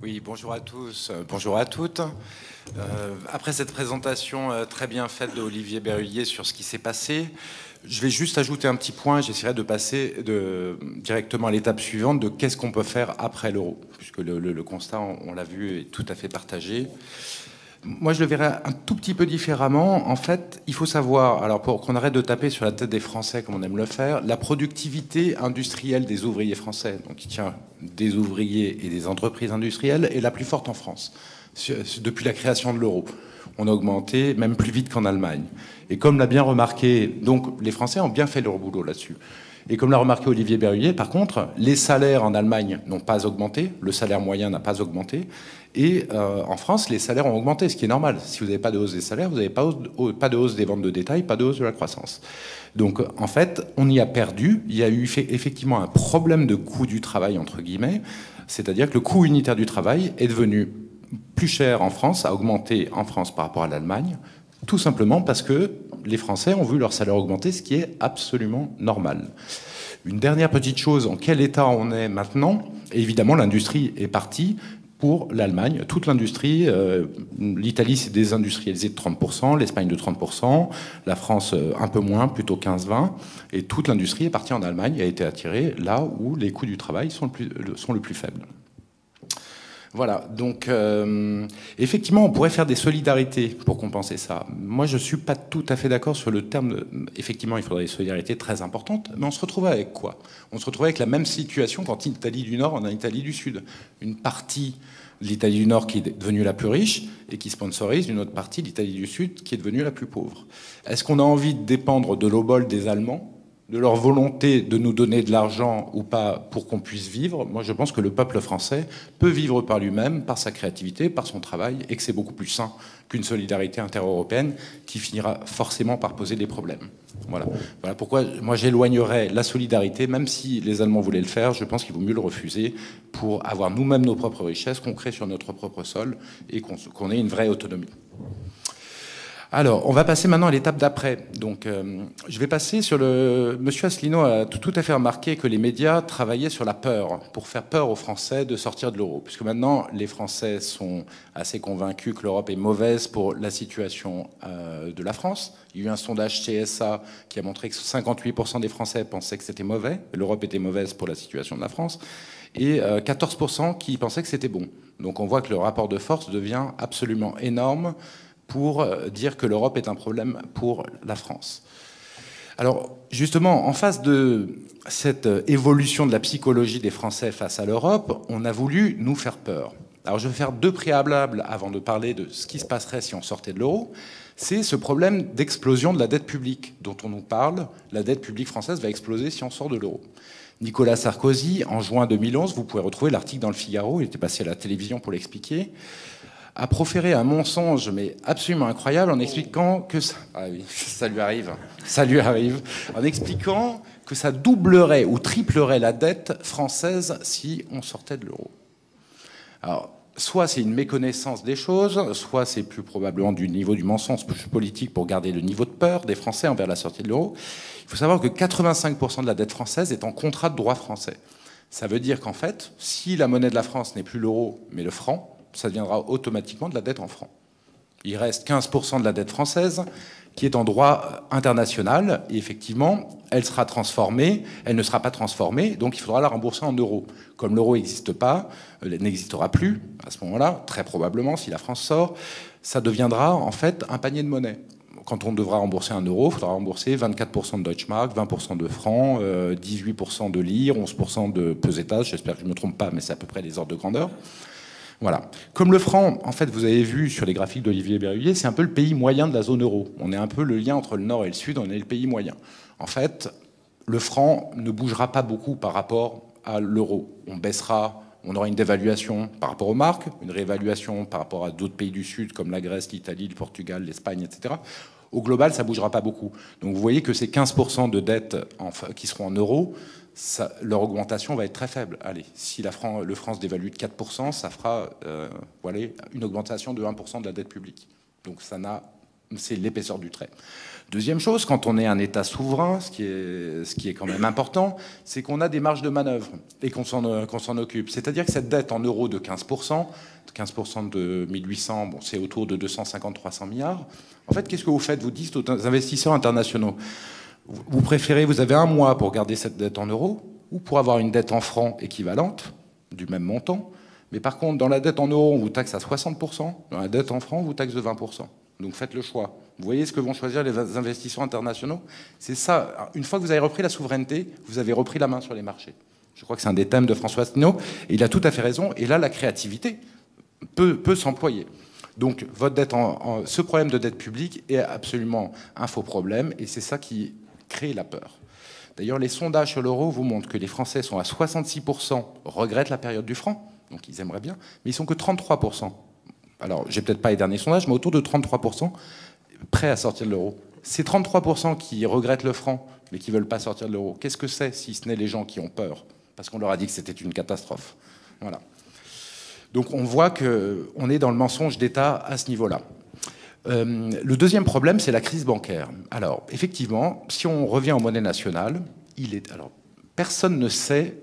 Oui, bonjour à tous, bonjour à toutes. Après cette présentation très bien faite d'Olivier Berrulier sur ce qui s'est passé, je vais juste ajouter un petit point. J'essaierai de passer directement à l'étape suivante de qu'est-ce qu'on peut faire après l'euro, puisque le constat, on l'a vu, est tout à fait partagé. Moi, je le verrais un tout petit peu différemment. En fait, il faut savoir, alors pour qu'on arrête de taper sur la tête des Français comme on aime le faire, la productivité industrielle des ouvriers français, donc qui tient des ouvriers et des entreprises industrielles, est la plus forte en France depuis la création de l'euro. On a augmenté même plus vite qu'en Allemagne. Et comme l'a bien remarqué, donc les Français ont bien fait leur boulot là-dessus. Et comme l'a remarqué Olivier Berrulier, par contre, les salaires en Allemagne n'ont pas augmenté, le salaire moyen n'a pas augmenté, et en France, les salaires ont augmenté, ce qui est normal. Si vous n'avez pas de hausse des salaires, vous n'avez pas de hausse des ventes de détail, pas de hausse de la croissance. Donc en fait, on y a perdu. Il y a eu effectivement un problème de coût du travail, entre guillemets, c'est-à-dire que le coût unitaire du travail est devenu plus cher en France, a augmenté en France par rapport à l'Allemagne, tout simplement parce que les Français ont vu leur salaire augmenter, ce qui est absolument normal. Une dernière petite chose, en quel état on est maintenant? Évidemment, l'industrie est partie pour l'Allemagne. Toute l'industrie, l'Italie s'est désindustrialisée de 30%, l'Espagne de 30%, la France un peu moins, plutôt 15-20%, et toute l'industrie est partie en Allemagne et a été attirée là où les coûts du travail sont le plus faibles. Voilà, donc effectivement, on pourrait faire des solidarités pour compenser ça. Moi, je ne suis pas tout à fait d'accord sur le terme. Effectivement, il faudrait des solidarités très importantes, mais on se retrouvait avec quoi? On se retrouvait avec la même situation qu'en Italie du Nord, en Italie du Sud. Une partie de l'Italie du Nord qui est devenue la plus riche et qui sponsorise une autre partie de l'Italie du Sud qui est devenue la plus pauvre. Est-ce qu'on a envie de dépendre de l'obol des Allemands, de leur volonté de nous donner de l'argent ou pas pour qu'on puisse vivre? Moi, je pense que le peuple français peut vivre par lui-même, par sa créativité, par son travail, et que c'est beaucoup plus sain qu'une solidarité intereuropéenne qui finira forcément par poser des problèmes. Voilà pourquoi moi j'éloignerais la solidarité, même si les Allemands voulaient le faire, je pense qu'il vaut mieux le refuser pour avoir nous-mêmes nos propres richesses qu'on crée sur notre propre sol et qu'on ait une vraie autonomie. Alors, on va passer maintenant à l'étape d'après. Donc, je vais passer sur le... Monsieur Asselineau a tout à fait remarqué que les médias travaillaient sur la peur, pour faire peur aux Français de sortir de l'euro. Puisque maintenant, les Français sont assez convaincus que l'Europe est mauvaise pour la situation de la France. Il y a eu un sondage CSA qui a montré que 58% des Français pensaient que c'était mauvais, l'Europe était mauvaise pour la situation de la France, et 14% qui pensaient que c'était bon. Donc, on voit que le rapport de force devient absolument énorme pour dire que l'Europe est un problème pour la France. Alors, justement, en face de cette évolution de la psychologie des Français face à l'Europe, on a voulu nous faire peur. Alors, je vais faire deux préalables avant de parler de ce qui se passerait si on sortait de l'euro. C'est ce problème d'explosion de la dette publique dont on nous parle. La dette publique française va exploser si on sort de l'euro. Nicolas Sarkozy, en juin 2011, vous pouvez retrouver l'article dans le Figaro, il était passé à la télévision pour l'expliquer, a proféré un mensonge, mais absolument incroyable, en expliquant que ça... Ah oui, ça lui arrive, en expliquant que ça doublerait ou triplerait la dette française si on sortait de l'euro. Alors, soit c'est une méconnaissance des choses, soit c'est plus probablement du niveau du mensonge politique pour garder le niveau de peur des Français envers la sortie de l'euro. Il faut savoir que 85% de la dette française est en contrat de droit français. Ça veut dire qu'en fait, si la monnaie de la France n'est plus l'euro, mais le franc, ça deviendra automatiquement de la dette en francs. Il reste 15% de la dette française qui est en droit international, et effectivement, elle sera transformée, elle ne sera pas transformée, donc il faudra la rembourser en euros. Comme l'euro n'existe pas, elle n'existera plus, à ce moment-là, très probablement, si la France sort, ça deviendra en fait un panier de monnaie. Quand on devra rembourser un euro, il faudra rembourser 24% de Deutschmark, 20% de francs, 18% de lire, 11% de pesetas, j'espère que je ne me trompe pas, mais c'est à peu près les ordres de grandeur. Voilà. Comme le franc, en fait, vous avez vu sur les graphiques d'Olivier Berrulier, c'est un peu le pays moyen de la zone euro. On est un peu le lien entre le nord et le sud, on est le pays moyen. En fait, le franc ne bougera pas beaucoup par rapport à l'euro. On baissera, on aura une dévaluation par rapport aux marques, une réévaluation par rapport à d'autres pays du sud, comme la Grèce, l'Italie, le Portugal, l'Espagne, etc. Au global, ça ne bougera pas beaucoup. Donc vous voyez que ces 15% de dettes qui seront en euros, leur augmentation va être très faible. Allez, si le franc se dévalue de 4%, ça fera voilà, une augmentation de 1% de la dette publique. Donc ça n'a C'est l'épaisseur du trait. Deuxième chose, quand on est un État souverain, ce qui est quand même important, c'est qu'on a des marges de manœuvre et qu'on s'en occupe. C'est-à-dire que cette dette en euros de 15%, 15% de 1800, bon, c'est autour de 250-300 milliards. En fait, qu'est-ce que vous faites? Vous dites aux investisseurs internationaux, vous préférez, vous avez un mois pour garder cette dette en euros ou pour avoir une dette en francs équivalente, du même montant. Mais par contre, dans la dette en euros, on vous taxe à 60%. Dans la dette en francs, on vous taxe de 20%. Donc faites le choix. Vous voyez ce que vont choisir les investisseurs internationaux? C'est ça. Une fois que vous avez repris la souveraineté, vous avez repris la main sur les marchés. Je crois que c'est un des thèmes de François Asselineau. Et il a tout à fait raison. Et là, la créativité peut s'employer. Donc votre dette ce problème de dette publique est absolument un faux problème. Et c'est ça qui crée la peur. D'ailleurs, les sondages sur l'euro vous montrent que les Français sont à 66%, regrettent la période du franc, donc ils aimeraient bien, mais ils sont que 33%. Alors, j'ai peut-être pas les derniers sondages, mais autour de 33% prêts à sortir de l'euro. Ces 33% qui regrettent le franc, mais qui veulent pas sortir de l'euro, qu'est-ce que c'est si ce n'est les gens qui ont peur? Parce qu'on leur a dit que c'était une catastrophe. Voilà. Donc on voit qu'on est dans le mensonge d'État à ce niveau-là. Le deuxième problème, c'est la crise bancaire. Alors, effectivement, si on revient aux monnaies nationales, personne ne sait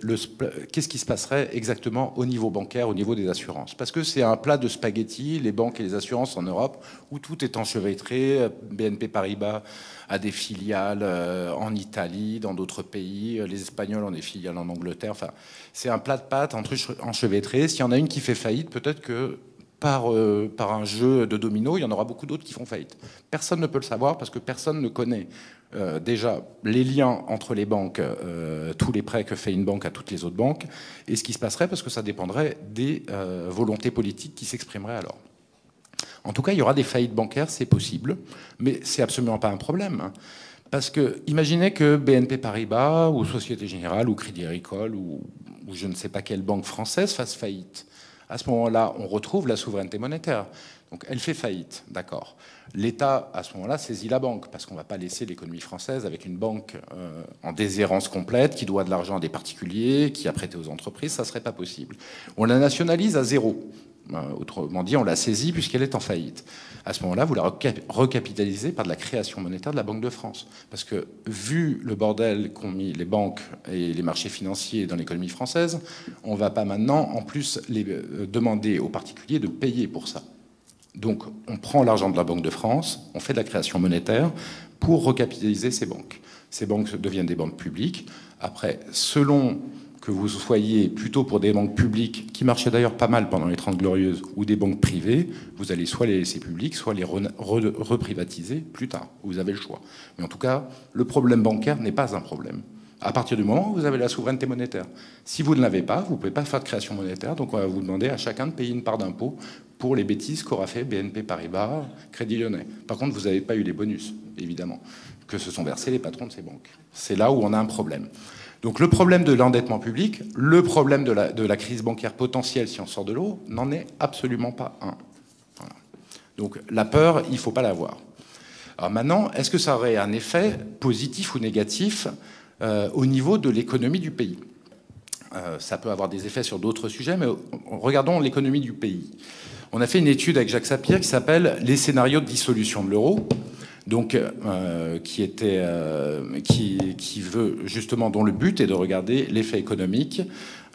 qu'est-ce qui se passerait exactement au niveau bancaire, au niveau des assurances. Parce que c'est un plat de spaghettis, les banques et les assurances en Europe, où tout est enchevêtré. BNP Paribas a des filiales en Italie, dans d'autres pays. Les Espagnols ont des filiales en Angleterre. Enfin, c'est un plat de pâtes enchevêtré. S'il y en a une qui fait faillite, peut-être que par un jeu de domino, il y en aura beaucoup d'autres qui font faillite. Personne ne peut le savoir parce que personne ne connaît déjà les liens entre les banques, tous les prêts que fait une banque à toutes les autres banques, et ce qui se passerait parce que ça dépendrait des volontés politiques qui s'exprimeraient alors. En tout cas, il y aura des faillites bancaires, c'est possible, mais c'est absolument pas un problème. Parce que imaginez que BNP Paribas, ou Société Générale, ou Crédit Agricole, ou je ne sais pas quelle banque française fasse faillite. À ce moment-là, on retrouve la souveraineté monétaire. Donc elle fait faillite, d'accord. L'État, à ce moment-là, saisit la banque, parce qu'on ne va pas laisser l'économie française avec une banque en déshérence complète, qui doit de l'argent à des particuliers, qui a prêté aux entreprises, ça ne serait pas possible. On la nationalise à zéro. Autrement dit, on la saisit puisqu'elle est en faillite. À ce moment-là, vous la recapitalisez par de la création monétaire de la Banque de France. Parce que, vu le bordel qu'ont mis les banques et les marchés financiers dans l'économie française, on ne va pas maintenant, en plus, demander aux particuliers de payer pour ça. Donc, on prend l'argent de la Banque de France, on fait de la création monétaire pour recapitaliser ces banques. Ces banques deviennent des banques publiques. Après, selon que vous soyez plutôt pour des banques publiques, qui marchaient d'ailleurs pas mal pendant les 30 Glorieuses, ou des banques privées, vous allez soit les laisser publiques, soit les reprivatiser plus tard. Vous avez le choix. Mais en tout cas, le problème bancaire n'est pas un problème. À partir du moment où vous avez la souveraineté monétaire. Si vous ne l'avez pas, vous ne pouvez pas faire de création monétaire, donc on va vous demander à chacun de payer une part d'impôt pour les bêtises qu'aura fait BNP Paribas, Crédit Lyonnais. Par contre, vous n'avez pas eu les bonus, évidemment, que se sont versés les patrons de ces banques. C'est là où on a un problème. Donc le problème de l'endettement public, le problème de la crise bancaire potentielle si on sort de l'euro, n'en est absolument pas un. Voilà. Donc la peur, il ne faut pas l'avoir. Alors maintenant, est-ce que ça aurait un effet positif ou négatif au niveau de l'économie du pays? Ça peut avoir des effets sur d'autres sujets, mais regardons l'économie du pays. On a fait une étude avec Jacques Sapir qui s'appelle « Les scénarios de dissolution de l'euro ». Donc, qui veut justement, dont le but est de regarder l'effet économique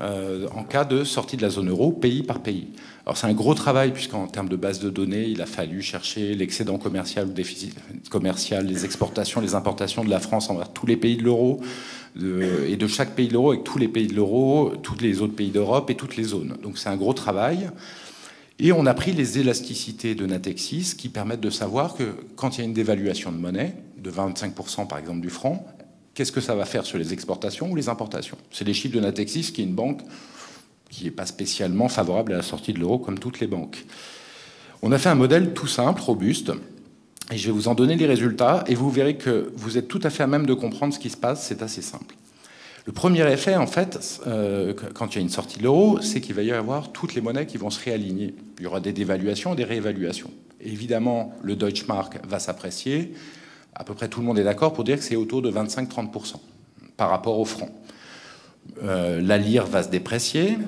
en cas de sortie de la zone euro, pays par pays. Alors c'est un gros travail puisqu'en termes de base de données, il a fallu chercher l'excédent commercial ou le déficit commercial, les exportations, les importations de la France envers tous les pays de l'euro, et de chaque pays de l'euro avec tous les pays de l'euro, tous les autres pays d'Europe et toutes les zones. Donc c'est un gros travail. Et on a pris les élasticités de Natexis qui permettent de savoir que quand il y a une dévaluation de monnaie, de 25% par exemple du franc, qu'est-ce que ça va faire sur les exportations ou les importations? C'est les chiffres de Natexis, qui est une banque qui n'est pas spécialement favorable à la sortie de l'euro comme toutes les banques. On a fait un modèle tout simple, robuste, et je vais vous en donner les résultats, et vous verrez que vous êtes tout à fait à même de comprendre ce qui se passe, c'est assez simple. Le premier effet, en fait, quand il y a une sortie de l'euro, c'est qu'il va y avoir toutes les monnaies qui vont se réaligner. Il y aura des dévaluations et des réévaluations. Et évidemment, le Deutsche Mark va s'apprécier. À peu près tout le monde est d'accord pour dire que c'est autour de 25-30% par rapport au franc. La lire va se déprécier.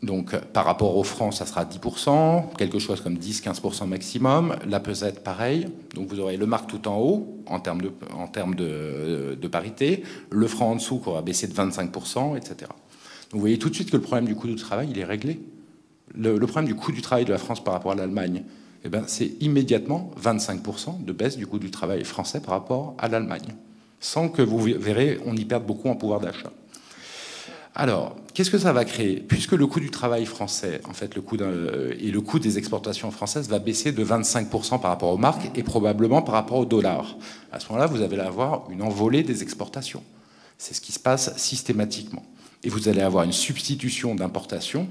Donc, par rapport au franc, ça sera 10%, quelque chose comme 10-15% maximum. La pesette, pareil. Donc, vous aurez le marque tout en haut, en termes de parité. Le franc en dessous, qui aura baissé de 25%, etc. Donc, vous voyez tout de suite que le problème du coût du travail, il est réglé. Le problème du coût du travail de la France par rapport à l'Allemagne, eh ben, c'est immédiatement 25% de baisse du coût du travail français par rapport à l'Allemagne. Sans que vous verrez, on y perde beaucoup en pouvoir d'achat. Alors, qu'est-ce que ça va créer? Puisque le coût du travail français, en fait, et le coût des exportations françaises va baisser de 25% par rapport aux marques et probablement par rapport au dollar. À ce moment-là, vous allez avoir une envolée des exportations. C'est ce qui se passe systématiquement. Et vous allez avoir une substitution d'importation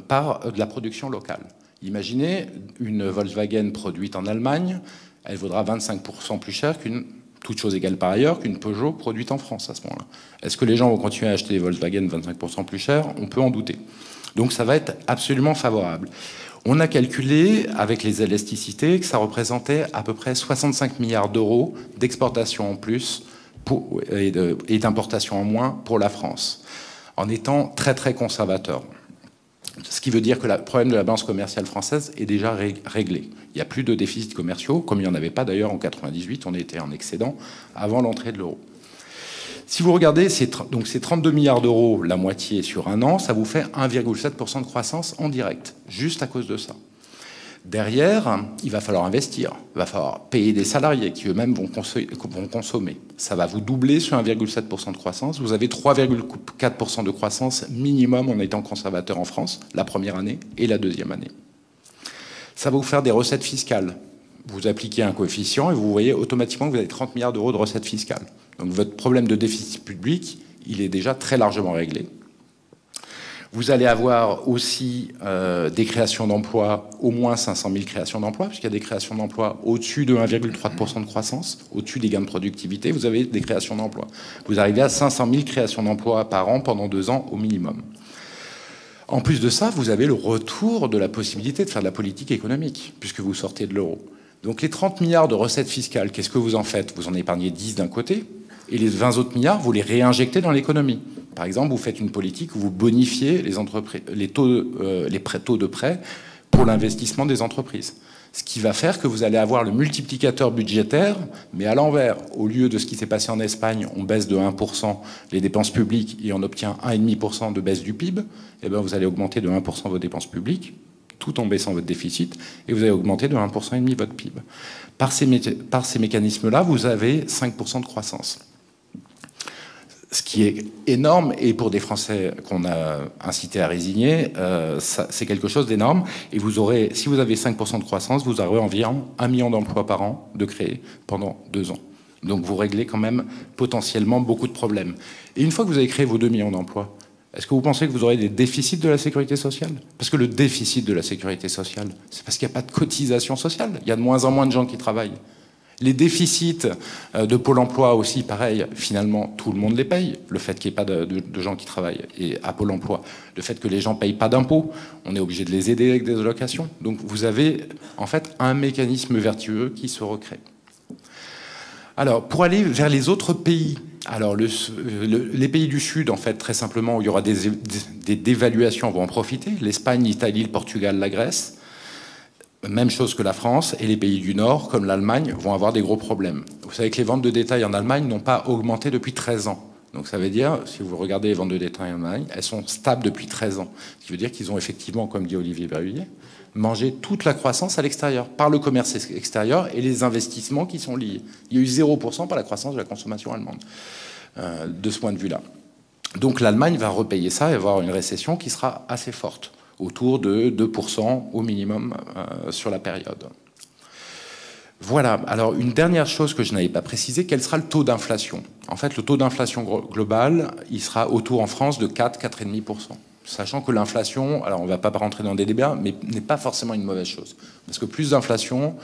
par de la production locale. Imaginez une Volkswagen produite en Allemagne, elle vaudra 25% plus cher toute chose égale par ailleurs, qu'une Peugeot produite en France à ce moment-là. Est-ce que les gens vont continuer à acheter des Volkswagen 25% plus cher? On peut en douter. Donc ça va être absolument favorable. On a calculé, avec les élasticités, que ça représentait à peu près 65 milliards d'euros d'exportation en plus et d'importation en moins pour la France, en étant très très conservateur. Ce qui veut dire que le problème de la balance commerciale française est déjà réglé. Il n'y a plus de déficits commerciaux, comme il n'y en avait pas d'ailleurs en 98, on était en excédent avant l'entrée de l'euro. Si vous regardez, donc c'est 32 milliards d'euros, la moitié sur un an, ça vous fait 1,7% de croissance en direct, juste à cause de ça. Derrière, il va falloir investir, il va falloir payer des salariés qui eux-mêmes vont consommer. Ça va vous doubler sur 1,7% de croissance. Vous avez 3,4% de croissance minimum en étant conservateur en France, la première année et la deuxième année. Ça va vous faire des recettes fiscales. Vous appliquez un coefficient et vous voyez automatiquement que vous avez 30 milliards d'euros de recettes fiscales. Donc votre problème de déficit public, il est déjà très largement réglé. Vous allez avoir aussi des créations d'emplois, au moins 500 000 créations d'emplois, puisqu'il y a des créations d'emplois au-dessus de 1,3% de croissance, au-dessus des gains de productivité, vous avez des créations d'emplois. Vous arrivez à 500 000 créations d'emplois par an pendant 2 ans au minimum. En plus de ça, vous avez le retour de la possibilité de faire de la politique économique, puisque vous sortez de l'euro. Donc les 30 milliards de recettes fiscales, qu'est-ce que vous en faites? Vous en épargnez 10 d'un côté, et les 20 autres milliards, vous les réinjectez dans l'économie. Par exemple, vous faites une politique où vous bonifiez les taux de prêt pour l'investissement des entreprises. Ce qui va faire que vous allez avoir le multiplicateur budgétaire, mais à l'envers. Au lieu de ce qui s'est passé en Espagne, on baisse de 1% les dépenses publiques et on obtient 1,5% de baisse du PIB, et bien vous allez augmenter de 1% vos dépenses publiques, tout en baissant votre déficit, et vous allez augmenter de 1,5% votre PIB. Par ces mécanismes-là, vous avez 5% de croissance. Ce qui est énorme, et pour des Français qu'on a incités à résigner, c'est quelque chose d'énorme. Et vous aurez, si vous avez 5% de croissance, vous aurez environ 1 million d'emplois par an de créer pendant 2 ans. Donc vous réglez quand même potentiellement beaucoup de problèmes. Et une fois que vous avez créé vos 2 millions d'emplois, est-ce que vous pensez que vous aurez des déficits de la sécurité sociale? Parce que le déficit de la sécurité sociale, c'est parce qu'il n'y a pas de cotisation sociale. Il y a de moins en moins de gens qui travaillent. Les déficits de Pôle emploi aussi, pareil, finalement, tout le monde les paye. Le fait qu'il n'y ait pas de gens qui travaillent et à Pôle emploi, le fait que les gens ne payent pas d'impôts, on est obligé de les aider avec des allocations. Donc vous avez en fait un mécanisme vertueux qui se recrée. Alors, pour aller vers les autres pays, alors les pays du Sud, en fait, très simplement, où il y aura des dévaluations, vont en profiter. L'Espagne, l'Italie, le Portugal, la Grèce. Même chose que la France, et les pays du Nord, comme l'Allemagne, vont avoir des gros problèmes. Vous savez que les ventes de détail en Allemagne n'ont pas augmenté depuis 13 ans. Donc ça veut dire, si vous regardez les ventes de détail en Allemagne, elles sont stables depuis 13 ans. Ce qui veut dire qu'ils ont effectivement, comme dit Olivier Berrulier, mangé toute la croissance à l'extérieur, par le commerce extérieur et les investissements qui sont liés. Il y a eu 0% par la croissance de la consommation allemande, de ce point de vue-là. Donc l'Allemagne va repayer ça et avoir une récession qui sera assez forte, autour de 2% au minimum sur la période. Voilà. Alors, une dernière chose que je n'avais pas précisé, quel sera le taux d'inflation? En fait, le taux d'inflation global, il sera autour en France de 4-4,5%. Sachant que l'inflation, alors on ne va pas rentrer dans des débats, mais n'est pas forcément une mauvaise chose. Parce que plus d'inflation,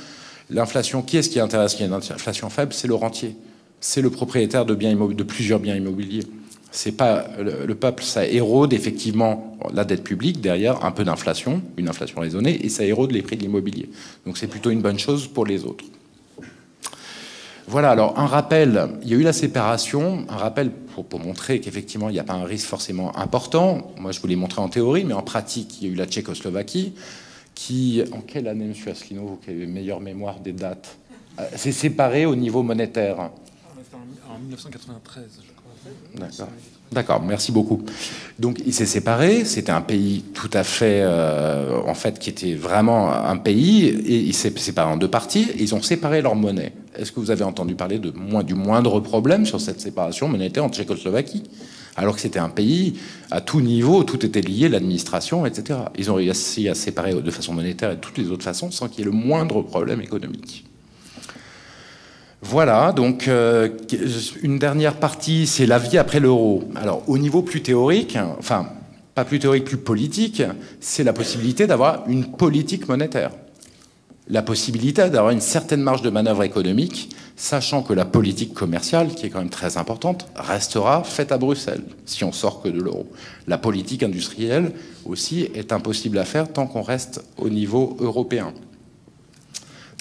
l'inflation, qui est-ce qui intéresse qu'il y ait une inflation faible? C'est le rentier. C'est le propriétaire de plusieurs biens immobiliers. C'est pas le peuple, ça érode effectivement la dette publique, derrière un peu d'inflation, une inflation raisonnée, et ça érode les prix de l'immobilier. Donc c'est plutôt une bonne chose pour les autres. Voilà, alors un rappel, il y a eu la séparation, un rappel pour montrer qu'effectivement il n'y a pas un risque forcément important. Moi je vous l'ai montré en théorie, mais en pratique, il y a eu la Tchécoslovaquie, qui, en quelle année, M. Asselineau, vous qui avez meilleure mémoire des dates, s'est séparée au niveau monétaire? En 1993, je crois. D'accord. D'accord, merci beaucoup. Donc il s'est séparé, c'était un pays tout à fait, en fait, qui était vraiment un pays, et il s'est séparé en deux parties, et ils ont séparé leur monnaie. Est-ce que vous avez entendu parler du moindre problème sur cette séparation monétaire en Tchécoslovaquie? Alors que c'était un pays, à tout niveau, tout était lié, l'administration, etc. Ils ont réussi à séparer de façon monétaire et de toutes les autres façons sans qu'il y ait le moindre problème économique. Voilà, donc une dernière partie, c'est la vie après l'euro. Alors au niveau plus théorique, enfin pas plus théorique, plus politique, c'est la possibilité d'avoir une politique monétaire. La possibilité d'avoir une certaine marge de manœuvre économique, sachant que la politique commerciale, qui est quand même très importante, restera faite à Bruxelles, si on sort que de l'euro. La politique industrielle aussi est impossible à faire tant qu'on reste au niveau européen.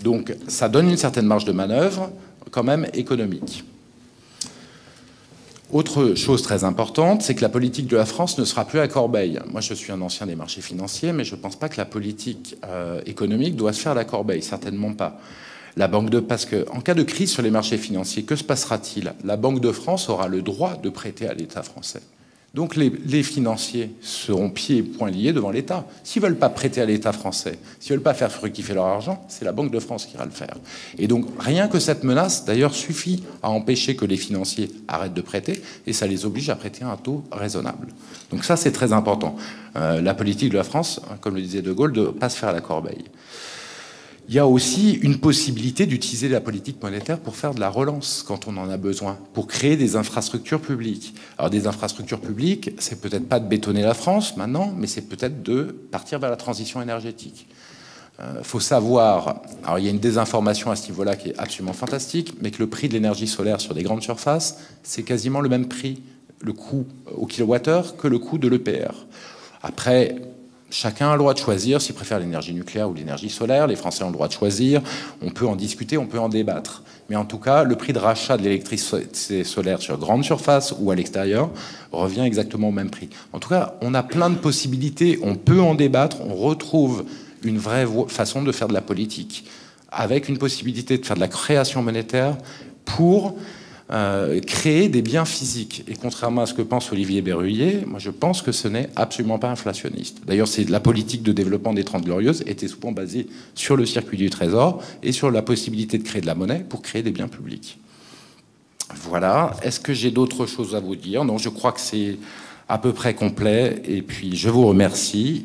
Donc ça donne une certaine marge de manœuvre, quand même économique. Autre chose très importante, c'est que la politique de la France ne sera plus à corbeille. Moi, je suis un ancien des marchés financiers, mais je ne pense pas que la politique économique doit se faire à la corbeille, certainement pas. Parce qu'en cas de crise sur les marchés financiers, que se passera-t-il? La Banque de France aura le droit de prêter à l'État français. Donc les financiers seront pieds et poings liés devant l'État. S'ils ne veulent pas prêter à l'État français, s'ils ne veulent pas faire fructifier leur argent, c'est la Banque de France qui ira le faire. Et donc rien que cette menace, d'ailleurs, suffit à empêcher que les financiers arrêtent de prêter, et ça les oblige à prêter à un taux raisonnable. Donc ça, c'est très important. La politique de la France, comme le disait De Gaulle, ne pas se faire à la corbeille. Il y a aussi une possibilité d'utiliser la politique monétaire pour faire de la relance quand on en a besoin, pour créer des infrastructures publiques. Alors des infrastructures publiques, c'est peut-être pas de bétonner la France maintenant, mais c'est peut-être de partir vers la transition énergétique. Faut savoir, alors il y a une désinformation à ce niveau-là qui est absolument fantastique, mais que le prix de l'énergie solaire sur des grandes surfaces, c'est quasiment le même prix, le coût au kilowattheure, que le coût de l'EPR. Après, chacun a le droit de choisir s'il préfère l'énergie nucléaire ou l'énergie solaire. Les Français ont le droit de choisir. On peut en discuter, on peut en débattre. Mais en tout cas, le prix de rachat de l'électricité solaire sur grande surface ou à l'extérieur revient exactement au même prix. En tout cas, on a plein de possibilités. On peut en débattre. On retrouve une vraie façon de faire de la politique avec une possibilité de faire de la création monétaire pour créer des biens physiques. Et contrairement à ce que pense Olivier Berruyer, moi je pense que ce n'est absolument pas inflationniste. D'ailleurs, c'est la politique de développement des 30 Glorieuses était souvent basée sur le circuit du Trésor et sur la possibilité de créer de la monnaie pour créer des biens publics. Voilà. Est-ce que j'ai d'autres choses à vous dire? Non, je crois que c'est à peu près complet. Et puis, je vous remercie.